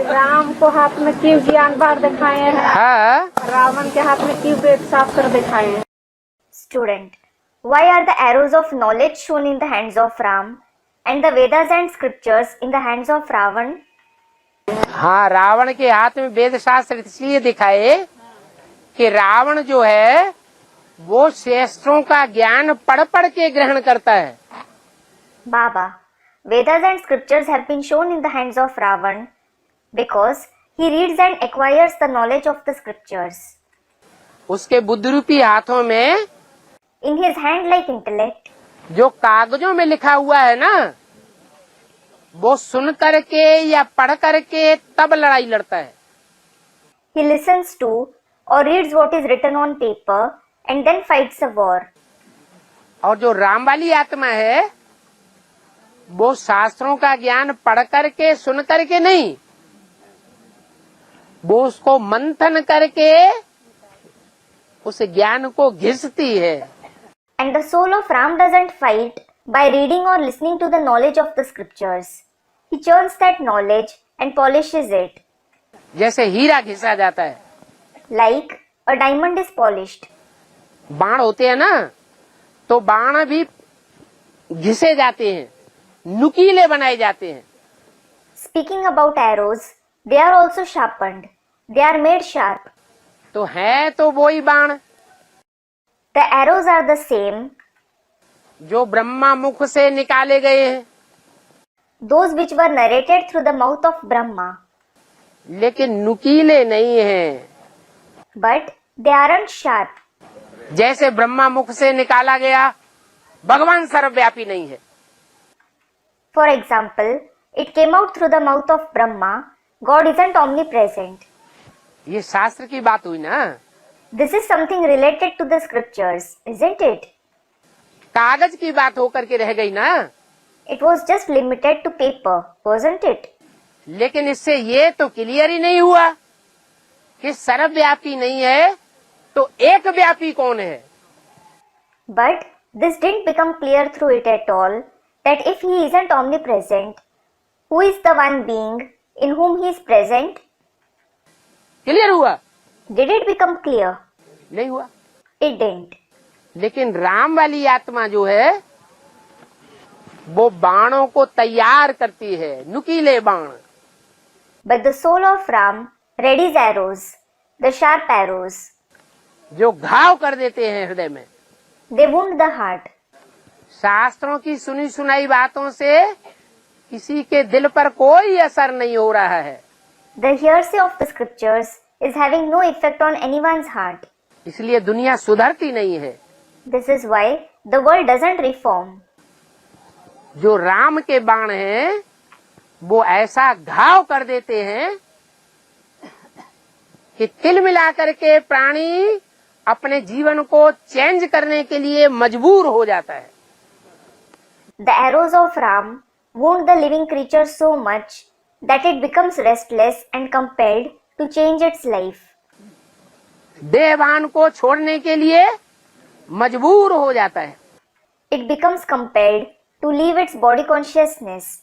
राम को हाथ में क्यों ज्ञान बाढ़ दिखाए हैं, हाँ, रावण के हाथ में क्यों वेद शास्त्र दिखाए हैं? Student, why are the arrows of knowledge shown in the hands of Ram and the Vedas and scriptures in the hands of Ravan? हाँ, रावण के हाथ में वेद शास्त्र इसलिए दिखाए कि रावण जो है वो शास्त्रों का ज्ञान पढ़ पढ़ के ग्रहण करता है। Baba, Vedas and scriptures have been shown in the hands of Ravan because he reads and acquires the knowledge of the scriptures. उसके बुद्धि रूपी हाथों में In his hand-like intellect, जो कागजों में लिखा हुआ है ना, वो सुन करके या पढ़ करके तब लड़ाई लड़ता है। he listens to or reads what is written on paper and then fights a war. और जो राम वाली आत्मा है वो शास्त्रों का ज्ञान पढ़ करके सुन करके नहीं, वो उसको मंथन करके उस ज्ञान को घिसती है। And the soul of Ram doesn't fight by reading or listening to the knowledge of the scriptures. He churns that knowledge and polishes it, जैसे हीरा घिसा जाता है, like a diamond is polished. बाण होते हैं ना, तो बाण भी घिसे जाते हैं, नुकीले बनाए जाते हैं। Speaking about arrows, they are also sharpened. They are made sharp. तो है तो वही बाण The arrows are the same, जो ब्रह्मा मुख से निकाले गए हैं, those which were narrated through the mouth of Brahma, लेकिन नुकीले नहीं हैं। but they aren't sharp. जैसे ब्रह्मा मुख से निकाला गया, भगवान सर्वव्यापी नहीं है। For example, it came out through the mouth of Brahma. God isn't omnipresent. ये शास्त्र की बात हुई ना। This is something related to the scriptures, isn't it? कागज की बात होकर के रह गई ना, It was just limited to paper, wasn't it? लेकिन इससे ये तो क्लियर ही नहीं हुआ कि सर्वव्यापी नहीं है तो एक व्यापी कौन है। But this didn't become clear through it at all that if he isn't omnipresent, who is the one being in whom he is present? Clear हुआ? Did it become clear? नहीं हुआ। It didn't. लेकिन राम वाली आत्मा जो है वो बाणों को तैयार करती है, नुकीले बाण। But the soul of Ram readies arrows, the sharp arrows. जो घाव कर देते हैं हृदय में। They wound the heart. शास्त्रों की सुनी सुनाई बातों से किसी के दिल पर कोई असर नहीं हो रहा है, The hearsay of the scriptures is having no effect on anyone's heart. इसलिए दुनिया सुधरती नहीं है। This is why the world doesn't reform. जो राम के बाण हैं वो ऐसा घाव कर देते हैं कि तिल मिला करके प्राणी अपने जीवन को चेंज करने के लिए मजबूर हो जाता है। The arrows of Ram wound the living creature so much that it becomes restless and compelled to change its life. देहभान को छोड़ने के लिए मजबूर हो जाता है। It becomes compelled to leave its body consciousness.